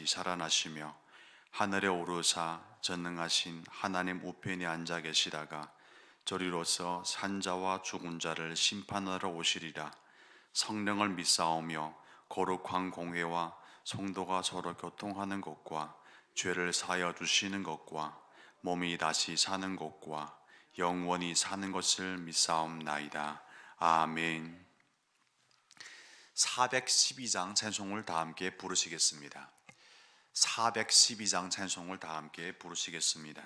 다시 살아나시며 하늘에 오르사 전능하신 하나님 우편에 앉아 계시다가 저리로서 산자와 죽은 자를 심판하러 오시리라. 성령을 믿사오며 거룩한 공회와 성도가 서로 교통하는 것과 죄를 사하여 주시는 것과 몸이 다시 사는 것과 영원히 사는 것을 믿사옵나이다. 아멘. 412장 찬송을 다 함께 부르시겠습니다. 412장 찬송을 다 함께 부르시겠습니다.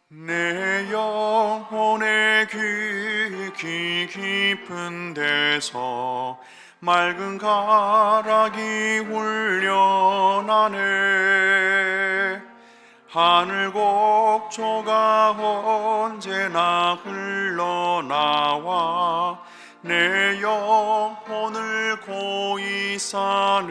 내 영혼의 귀 깊은 데서 맑은 가락이 울려나네. 하늘 곡조가 언제나 흘러나와 내 영혼을 고이 싸네.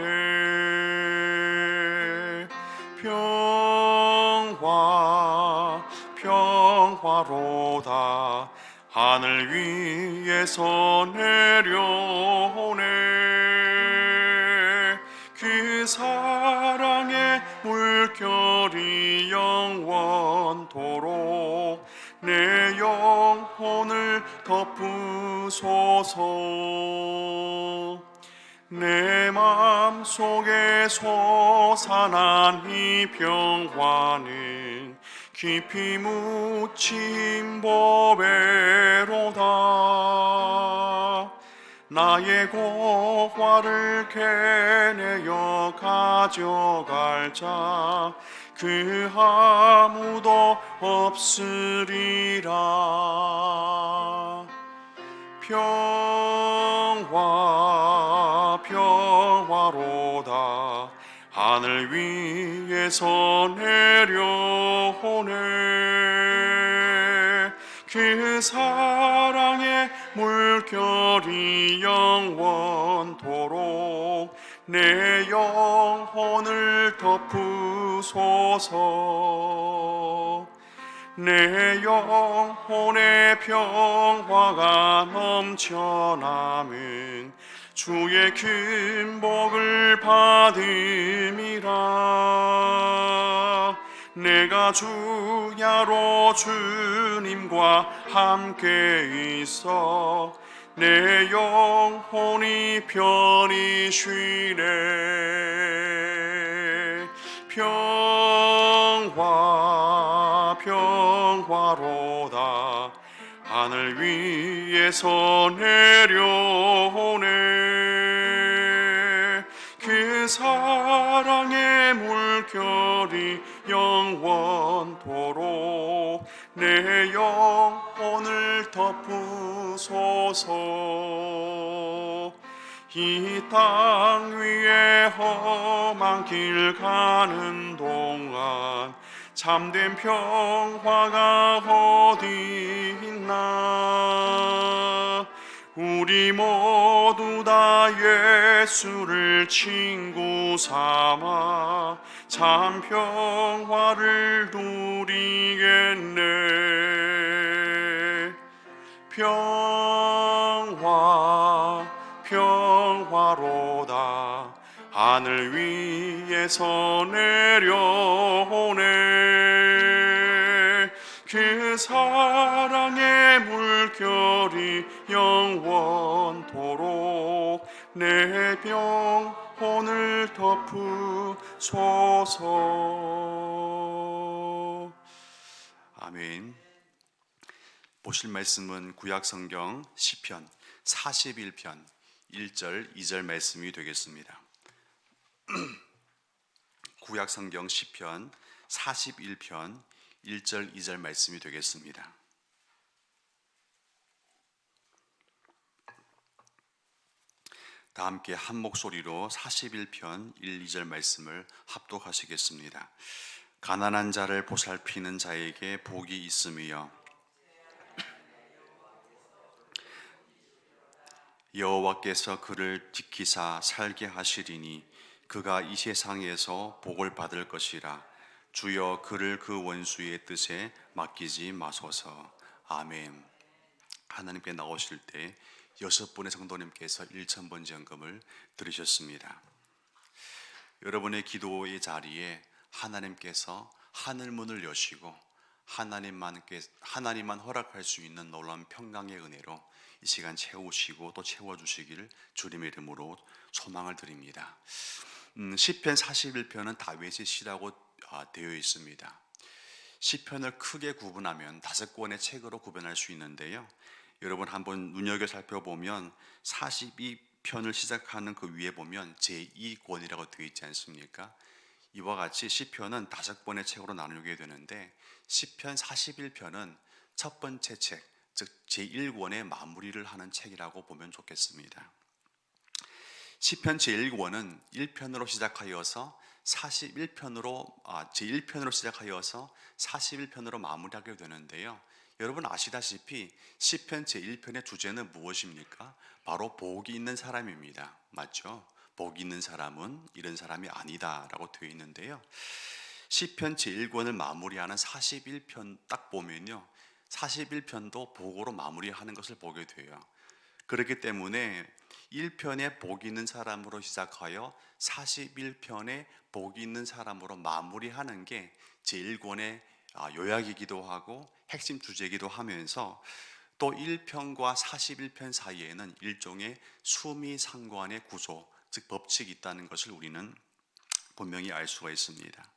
평화로다 하늘 위에서 내려오네. 그 사랑의 물결이 영원토록 내 영혼을 덮으소서. 내 맘속에 솟아난 이 평화는 깊이 묻힌 보배로다. 나의 고화를 캐내어 가져갈 자 그 아무도 없으리라. 평화로다 하늘 위에서 내려오네. 그 사랑의 물결이 영원토록 내 영혼을 덮으소서. 내 영혼의 평화가 넘쳐남은 주의 큰 복을 받음이라. 내가 주야로 주님과 함께 있어 내 영혼이 편히 쉬네. 평화로다 하늘 위에서 내려오네. 그 사랑의 물결이 영원토록 내 영혼을 덮으소서. 이 땅 위에 험한 길 가는 동안 참된 평화가 어디 있나. 우리 모두 다 예수를 친구 삼아 참 평화를 누리겠네. 평화로다 하늘 위에서 내려오네. 그 사랑의 물결이 영원토록 내 영혼을 덮으소서. 아멘. 보실 말씀은 구약성경 시편 41편 1절 2절 말씀이 되겠습니다. 구약성경 시편 41편 1절 2절 말씀이 되겠습니다. 다 함께 한 목소리로 41편 1, 2절 말씀을 합독하시겠습니다. 가난한 자를 보살피는 자에게 복이 있으며 여호와께서 그를 지키사 살게 하시리니 그가 이 세상에서 복을 받을 것이라. 주여 그를 그 원수의 뜻에 맡기지 마소서. 아멘. 하나님께 나오실 때 6분의 성도님께서 1000번지연금을 들으셨습니다. 여러분의 기도의 자리에 하나님께서 하늘문을 여시고 하나님만 허락할 수 있는 놀라운 평강의 은혜로 이 시간 채우시고 또 채워주시기를 주님의 이름으로 소망을 드립니다. 시편 41편은 다윗의 시라고 되어 있습니다. 시편을 크게 구분하면 5권의 책으로 구분할 수 있는데요. 여러분 한번 눈여겨 살펴보면 42편을 시작하는 그 위에 보면 제2권이라고 되어 있지 않습니까? 이와 같이 시편은 5권의 책으로 나누게 되는데 시편 41편은 첫 번째 책, 즉 제1권의 마무리를 하는 책이라고 보면 좋겠습니다. 시편 제1권은 1편으로 시작하여서 41편으로 제1편으로 시작하여서 41편으로 마무리하게 되는데요. 여러분 아시다시피 시편 제1편의 주제는 무엇입니까? 바로 복이 있는 사람입니다. 맞죠? 복이 있는 사람은 이런 사람이 아니다라고 되어 있는데요. 시편 제1권을 마무리하는 41편 딱 보면요. 41편도 복으로 마무리하는 것을 보게 돼요. 그렇기 때문에 1편에 복이 있는 사람으로 시작하여 41편에 복이 있는 사람으로 마무리하는 게 제1권의 요약이기도 하고 핵심 주제이기도 하면서 또 1편과 41편 사이에는 일종의 수미상관의 구조, 즉 법칙이 있다는 것을 우리는 분명히 알 수가 있습니다.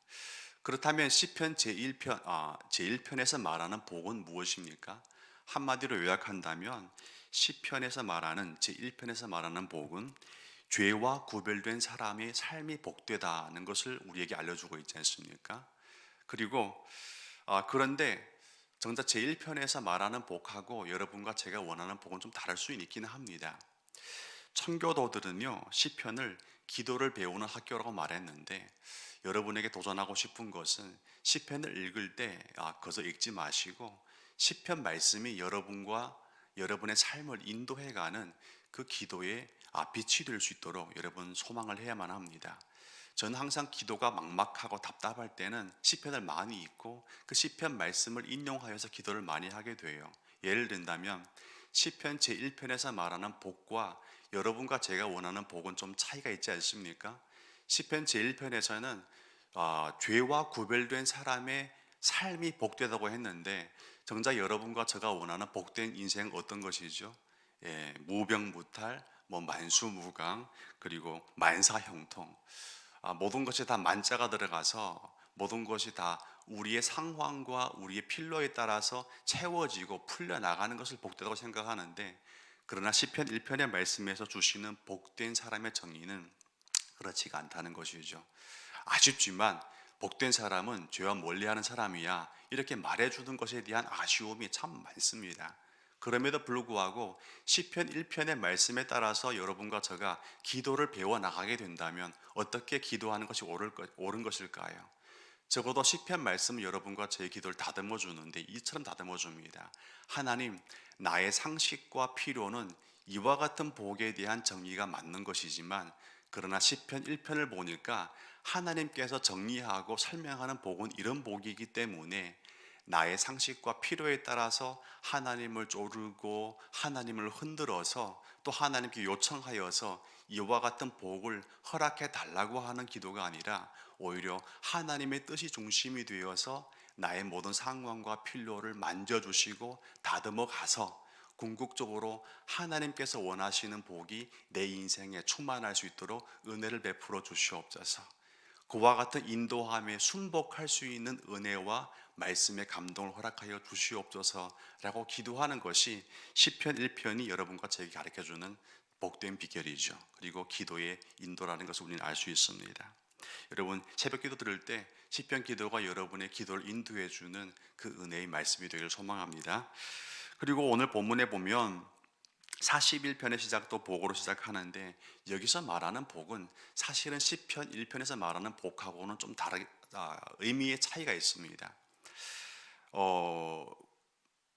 그렇다면 시편 제1편에서 말하는 복은 무엇입니까? 한마디로 요약한다면 시편에서 말하는 제1편에서 말하는 복은 죄와 구별된 사람의 삶이 복되다는 것을 우리에게 알려주고 있지 않습니까? 그리고 그런데 정작 제1편에서 말하는 복하고 여러분과 제가 원하는 복은 좀 다를 수 있기는 합니다. 청교도들은요 시편을 기도를 배우는 학교라고 말했는데 여러분에게 도전하고 싶은 것은 시편을 읽을 때 거기서 읽지 마시고 시편 말씀이 여러분과 여러분의 삶을 인도해가는 그 기도의 빛이 될 수 있도록 여러분 소망을 해야만 합니다. 저는 항상 기도가 막막하고 답답할 때는 시편을 많이 읽고 그 시편 말씀을 인용하여서 기도를 많이 하게 돼요. 예를 든다면 시편 제1편에서 말하는 복과 여러분과 제가 원하는 복은 좀 차이가 있지 않습니까? 시편 제1편에서는 죄와 구별된 사람의 삶이 복되다고 했는데 정작 여러분과 제가 원하는 복된 인생은 어떤 것이죠? 무병무탈, 만수무강, 그리고 만사형통. 모든 것이 다 만자가 들어가서 모든 것이 다 우리의 상황과 우리의 필요에 따라서 채워지고 풀려나가는 것을 복되다고 생각하는데 그러나 시편 1편의 말씀에서 주시는 복된 사람의 정의는 그렇지가 않다는 것이죠. 아쉽지만 복된 사람은 죄와 멀리하는 사람이야 이렇게 말해주는 것에 대한 아쉬움이 참 많습니다. 그럼에도 불구하고 시편 1편의 말씀에 따라서 여러분과 제가 기도를 배워나가게 된다면 어떻게 기도하는 것이 옳은 것일까요? 적어도 시편 말씀은 여러분과 제 기도를 다듬어 주는데 이처럼 다듬어 줍니다. 하나님, 나의 상식과 필요는 이와 같은 복에 대한 정의가 맞는 것이지만 그러나 시편 1편을 보니까 하나님께서 정리하고 설명하는 복은 이런 복이기 때문에 나의 상식과 필요에 따라서 하나님을 조르고 하나님을 흔들어서 또 하나님께 요청하여서 이와 같은 복을 허락해 달라고 하는 기도가 아니라 오히려 하나님의 뜻이 중심이 되어서 나의 모든 상황과 필요를 만져주시고 다듬어 가서 궁극적으로 하나님께서 원하시는 복이 내 인생에 충만할 수 있도록 은혜를 베풀어 주시옵소서. 그와 같은 인도함에 순복할 수 있는 은혜와 말씀의 감동을 허락하여 주시옵소서라고 기도하는 것이 시편 1편이 여러분과 제게 가르쳐주는 복된 비결이죠. 그리고 기도의 인도라는 것을 우리는 알 수 있습니다. 여러분 새벽 기도 들을 때 시편 기도가 여러분의 기도를 인도해 주는 그 은혜의 말씀이 되기를 소망합니다. 그리고 오늘 본문에 보면 41편의 시작도 복으로 시작하는데 여기서 말하는 복은 사실은 시편 1편에서 말하는 복하고는 좀 다르게 의미의 차이가 있습니다.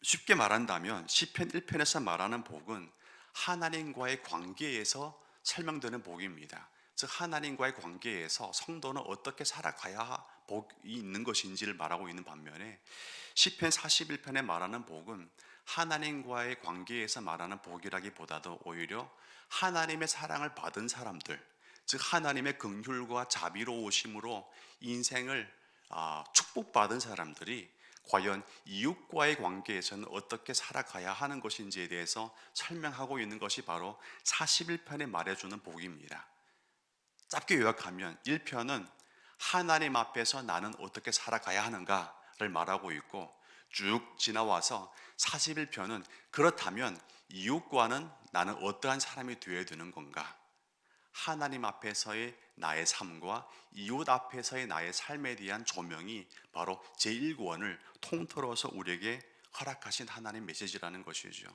쉽게 말한다면 시편 1편에서 말하는 복은 하나님과의 관계에서 설명되는 복입니다. 즉 하나님과의 관계에서 성도는 어떻게 살아가야 복이 있는 것인지를 말하고 있는 반면에 시편 41편에 말하는 복은 하나님과의 관계에서 말하는 복이라기보다도 오히려 하나님의 사랑을 받은 사람들, 즉 하나님의 긍휼과 자비로우심으로 인생을 축복받은 사람들이 과연 이웃과의 관계에서는 어떻게 살아가야 하는 것인지에 대해서 설명하고 있는 것이 바로 41편에 말해주는 복입니다. 짧게 요약하면 1편은 하나님 앞에서 나는 어떻게 살아가야 하는가를 말하고 있고, 쭉 지나와서 41편은 그렇다면 이웃과는 나는 어떠한 사람이 되어야 되는 건가, 하나님 앞에서의 나의 삶과 이웃 앞에서의 나의 삶에 대한 조명이 바로 제1권을 통틀어서 우리에게 허락하신 하나님 메시지라는 것이죠.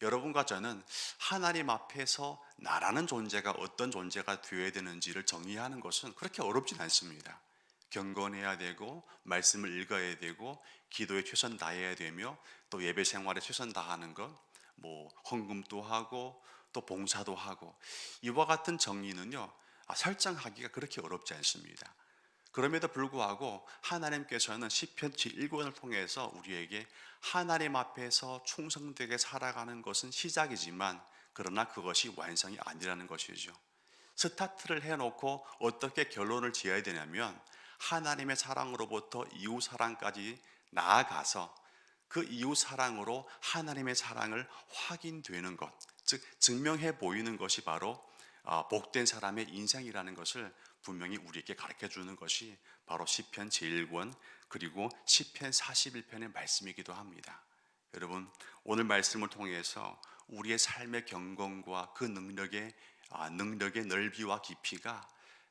여러분과 저는 하나님 앞에서 나라는 존재가 어떤 존재가 되어야 되는지를 정의하는 것은 그렇게 어렵진 않습니다. 경건해야 되고, 말씀을 읽어야 되고, 기도에 최선 다해야 되며, 또 예배 생활에 최선 다하는 것, 헌금도 하고 또 봉사도 하고, 이와 같은 정의는요 설정하기가 그렇게 어렵지 않습니다. 그럼에도 불구하고 하나님께서는 시편 제1권을 통해서 우리에게 하나님 앞에서 충성되게 살아가는 것은 시작이지만, 그러나 그것이 완성이 아니라는 것이죠. 스타트를 해놓고 어떻게 결론을 지어야 되냐면, 하나님의 사랑으로부터 이웃 사랑까지 나아가서 그 이웃 사랑으로 하나님의 사랑을 확인되는 것, 즉 증명해 보이는 것이 바로 복된 사람의 인생이라는 것을 분명히 우리에게 가르쳐 주는 것이 바로 시편 제1권 그리고 시편 41편의 말씀이기도 합니다. 여러분, 오늘 말씀을 통해서 우리의 삶의 경건과 그 능력의 넓이와 깊이가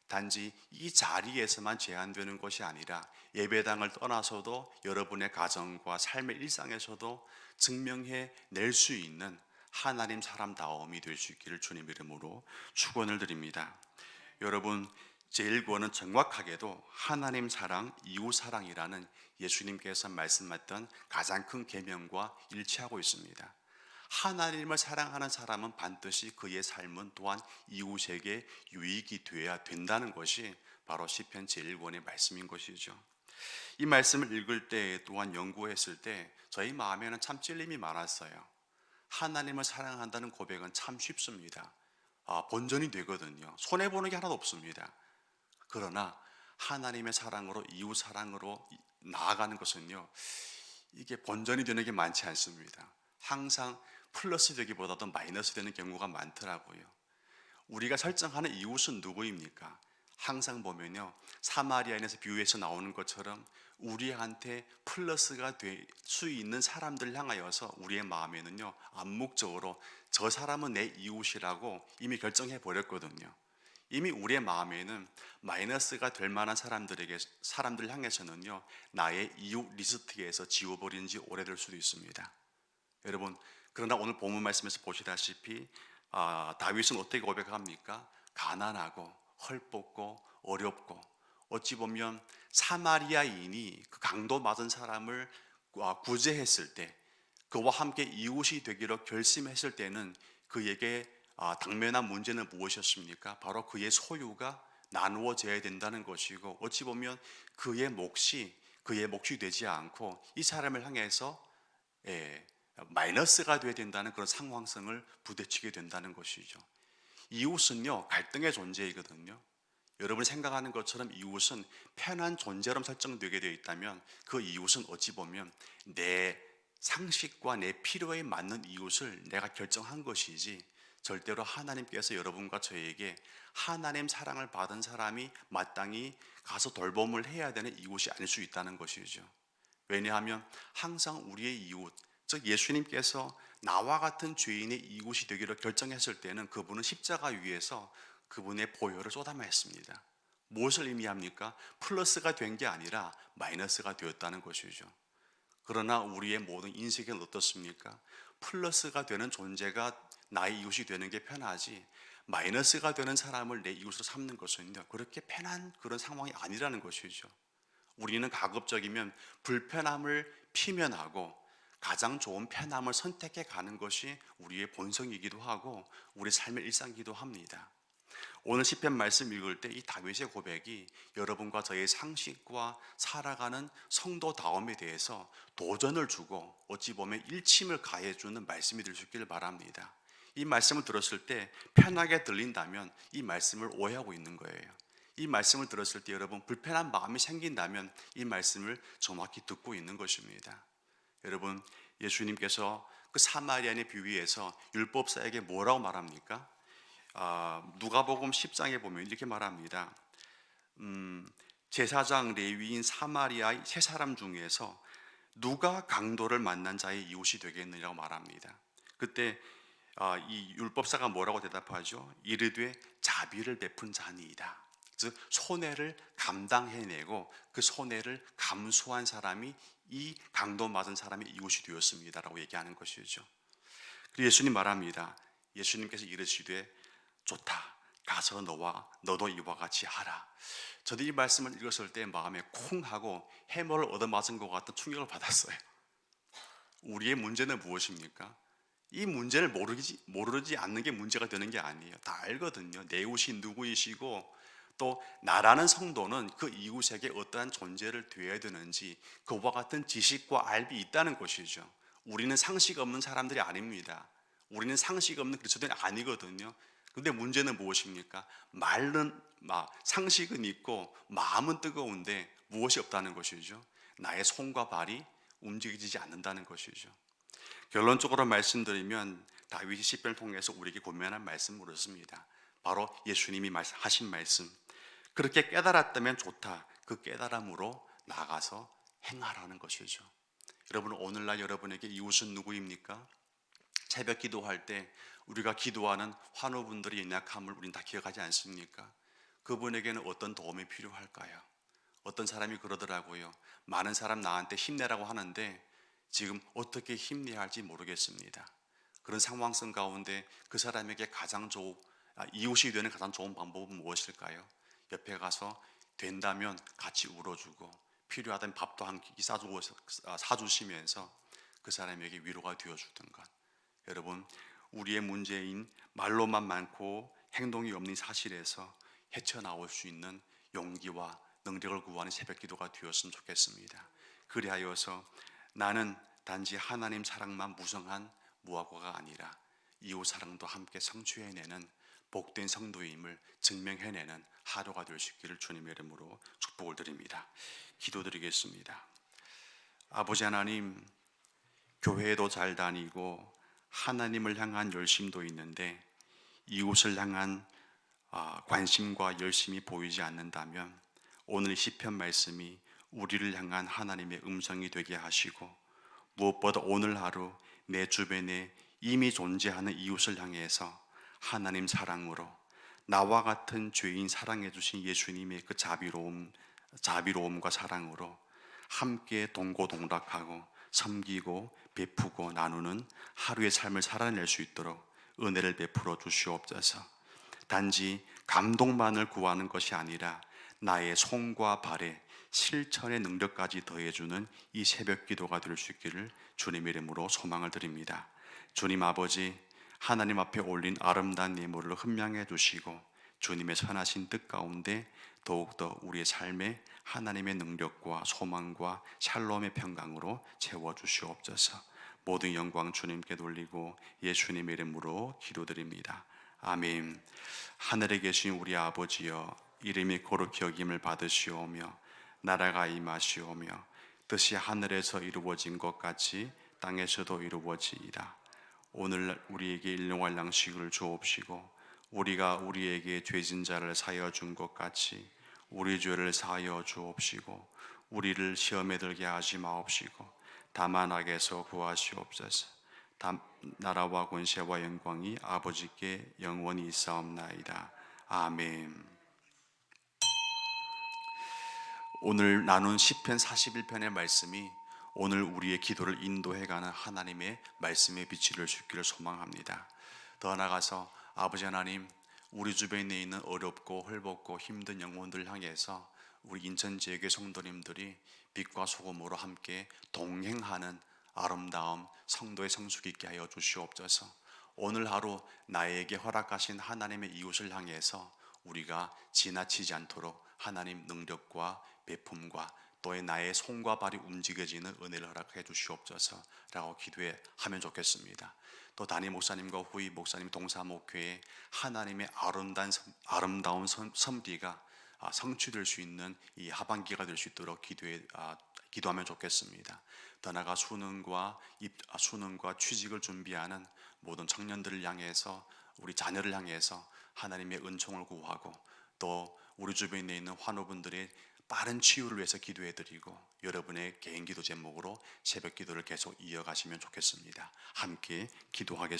단지 이 자리에서만 제한되는 것이 아니라 예배당을 떠나서도 여러분의 가정과 삶의 일상에서도 증명해 낼 수 있는 하나님 사람다움이 될 수 있기를 주님 이름으로 축원을 드립니다. 여러분, 제1권은 정확하게도 하나님 사랑, 이웃 사랑이라는 예수님께서 말씀하셨던 가장 큰 계명과 일치하고 있습니다. 하나님을 사랑하는 사람은 반드시 그의 삶은 또한 이웃에게 유익이 되어야 된다는 것이 바로 시편 제1권의 말씀인 것이죠. 이 말씀을 읽을 때 또한 연구했을 때 저희 마음에는 참 찔림이 많았어요. 하나님을 사랑한다는 고백은 참 쉽습니다. 본전이 되거든요. 손해보는 게 하나도 없습니다. 그러나 하나님의 사랑으로 이웃 사랑으로 나아가는 것은요, 이게 본전이 되는 게 많지 않습니다. 항상 플러스 되기보다도 마이너스 되는 경우가 많더라고요. 우리가 설정하는 이웃은 누구입니까? 항상 보면요, 사마리아인에서 비유에서 나오는 것처럼 우리한테 플러스가 될 수 있는 사람들 향하여서 우리의 마음에는요 암묵적으로 저 사람은 내 이웃이라고 이미 결정해 버렸거든요. 이미 우리의 마음에는 마이너스가 될 만한 사람들 향해서는요 나의 이웃 리스트에서 지워버린 지 오래될 수도 있습니다. 여러분, 그러나 오늘 본문 말씀에서 보시다시피 다윗은 어떻게 고백합니까? 가난하고 헐벗고 어렵고, 어찌 보면 사마리아인이 그 강도 맞은 사람을 구제했을 때, 그와 함께 이웃이 되기로 결심했을 때는 그에게 당면한 문제는 무엇이었습니까? 바로 그의 소유가 나누어져야 된다는 것이고, 어찌 보면 그의 몫이 되지 않고 이 사람을 향해서 마이너스가 되어야 된다는 그런 상황성을 부대치게 된다는 것이죠. 이웃은요 갈등의 존재이거든요. 여러분이 생각하는 것처럼 이웃은 편한 존재로 설정되게 되어 있다면, 그 이웃은 어찌 보면 내 상식과 내 필요에 맞는 이웃을 내가 결정한 것이지, 절대로 하나님께서 여러분과 저에게 하나님 사랑을 받은 사람이 마땅히 가서 돌봄을 해야 되는 이웃이 아닐 수 있다는 것이죠. 왜냐하면 항상 우리의 이웃, 즉 예수님께서 나와 같은 죄인의 이웃이 되기로 결정했을 때는 그분은 십자가 위에서 그분의 보혈을 쏟아냈습니다. 무엇을 의미합니까? 플러스가 된 게 아니라 마이너스가 되었다는 것이죠. 그러나 우리의 모든 인생은 어떻습니까? 플러스가 되는 존재가 나의 이웃이 되는 게 편하지, 마이너스가 되는 사람을 내 이웃으로 삼는 것은요 그렇게 편한 그런 상황이 아니라는 것이죠. 우리는 가급적이면 불편함을 피면하고 가장 좋은 편함을 선택해 가는 것이 우리의 본성이기도 하고 우리 삶의 일상이기도 합니다. 오늘 시편 말씀 읽을 때 이 다윗의 고백이 여러분과 저의 상식과 살아가는 성도다움에 대해서 도전을 주고 어찌 보면 일침을 가해주는 말씀이 될 수 있기를 바랍니다. 이 말씀을 들었을 때 편하게 들린다면 이 말씀을 오해하고 있는 거예요. 이 말씀을 들었을 때 여러분 불편한 마음이 생긴다면 이 말씀을 정확히 듣고 있는 것입니다. 여러분, 예수님께서 그 사마리아인의 비유에서 율법사에게 뭐라고 말합니까? 누가복음 10장에 보면 이렇게 말합니다. 제사장 레위인 사마리아의 세 사람 중에서 누가 강도를 만난 자의 이웃이 되겠느냐고 말합니다. 그때 이 율법사가 뭐라고 대답하죠? 이르되 자비를 베푼 자니이다. 즉 손해를 감당해내고 그 손해를 감수한 사람이 이 강도 맞은 사람의 이웃이 되었습니다라고 얘기하는 것이죠. 그리고 예수님 말합니다. 예수님께서 이르시되 좋다. 가서 너도 이와 같이 하라. 저도 이 말씀을 읽었을 때 마음에 쿵 하고 해머를 얻어맞은 것 같은 충격을 받았어요. 우리의 문제는 무엇입니까? 이 문제를 모르지 않는 게 문제가 되는 게 아니에요. 다 알거든요. 내 이웃이 누구이시고 또 나라는 성도는 그 이웃에게 어떠한 존재를 되어야 되는지 그와 같은 지식과 알이 있다는 것이죠. 우리는 상식 없는 사람들이 아닙니다. 우리는 상식 없는 그리스도인이 아니거든요. 근데 문제는 무엇입니까? 상식은 있고 마음은 뜨거운데 무엇이 없다는 것이죠. 나의 손과 발이 움직이지 않는다는 것이죠. 결론적으로 말씀드리면 다윗이 시편을 통해서 우리에게 고면한 말씀을 얻습니다. 바로 예수님이 하신 말씀. 그렇게 깨달았다면 좋다. 그 깨달음으로 나가서 행하라는 것이죠. 여러분, 오늘날 여러분에게 이웃은 누구입니까? 새벽 기도할 때 우리가 기도하는 환우분들의 연약함을 우리는 다 기억하지 않습니까? 그분에게는 어떤 도움이 필요할까요? 어떤 사람이 그러더라고요. 많은 사람 나한테 힘내라고 하는데 지금 어떻게 힘내야 할지 모르겠습니다. 그런 상황성 가운데 그 사람에게 이웃이 되는 가장 좋은 방법은 무엇일까요? 옆에 가서 된다면 같이 울어주고 필요하다면 밥도 한 끼 사주시면서 그 사람에게 위로가 되어주는 것. 여러분, 우리의 문제인 말로만 많고 행동이 없는 사실에서 헤쳐나올 수 있는 용기와 능력을 구하는 새벽 기도가 되었으면 좋겠습니다. 그리하여서 나는 단지 하나님 사랑만 무성한 무화과가 아니라 이웃 사랑도 함께 성취해내는 복된 성도임을 증명해내는 하루가 될 수 있기를 주님의 이름으로 축복을 드립니다. 기도드리겠습니다. 아버지 하나님, 교회도 잘 다니고 하나님을 향한 열심도 있는데 이웃을 향한 관심과 열심이 보이지 않는다면 오늘 시편 말씀이 우리를 향한 하나님의 음성이 되게 하시고 무엇보다 오늘 하루 내 주변에 이미 존재하는 이웃을 향해서 하나님 사랑으로 나와 같은 죄인 사랑해 주신 예수님의 그 자비로움과 사랑으로 함께 동고동락하고 섬기고 베푸고 나누는 하루의 삶을 살아낼 수 있도록 은혜를 베풀어 주시옵소서. 단지 감동만을 구하는 것이 아니라 나의 손과 발에 실천의 능력까지 더해주는 이 새벽 기도가 될 수 있기를 주님의 이름으로 소망을 드립니다. 주님 아버지, 하나님 앞에 올린 아름다운 예물을 흠양해 주시고 주님의 선하신 뜻 가운데 더욱더 우리의 삶에 하나님의 능력과 소망과 샬롬의 평강으로 채워주시옵소서. 모든 영광 주님께 돌리고 예수님의 이름으로 기도드립니다. 아멘. 하늘에 계신 우리 아버지여, 이름이 거룩히 여김을 받으시오며 나라가 임하시오며 뜻이 하늘에서 이루어진 것 같이 땅에서도 이루어지이다. 오늘 우리에게 일용할 양식을 주옵시고 우리가 우리에게 죄진 자를 사하여 준 것 같이 우리 죄를 사하여 주옵시고 우리를 시험에 들게 하지 마옵시고 다만 악에서 구하시옵소서. 나라와 권세와 영광이 아버지께 영원히 있사옵나이다. 아멘. 오늘 나눈 시편 41편의 말씀이 오늘 우리의 기도를 인도해가는 하나님의 말씀의 빛이 될 수 있기를 소망합니다. 더 나아가서 아버지 하나님, 우리 주변에 있는 어렵고 헐벗고 힘든 영혼들 향해서 우리 인천지역의 성도님들이 빛과 소금으로 함께 동행하는 아름다움 성도의 성숙이 있게 하여 주시옵소서. 오늘 하루 나에게 허락하신 하나님의 이웃을 향해서 우리가 지나치지 않도록 하나님 능력과 베품과 또의 나의 손과 발이 움직여지는 은혜를 허락해 주시옵소서라고 기도해 하면 좋겠습니다. 또 담임 목사님과 후임 목사님 동사목회에 하나님의 아름다운 선비가 성취될 수 있는 이 하반기가 될 수 있도록 기도하면 좋겠습니다. 더 나아가 수능과 취직을 준비하는 모든 청년들을 향해서, 우리 자녀를 향해서 하나님의 은총을 구하고, 또 우리 주변에 있는 환우분들의 빠른 치유를 위해서 기도해드리고, 여러분의 개인 기도 제목으로 새벽 기도를 계속 이어가시면 좋겠습니다. 함께 기도하겠습니다.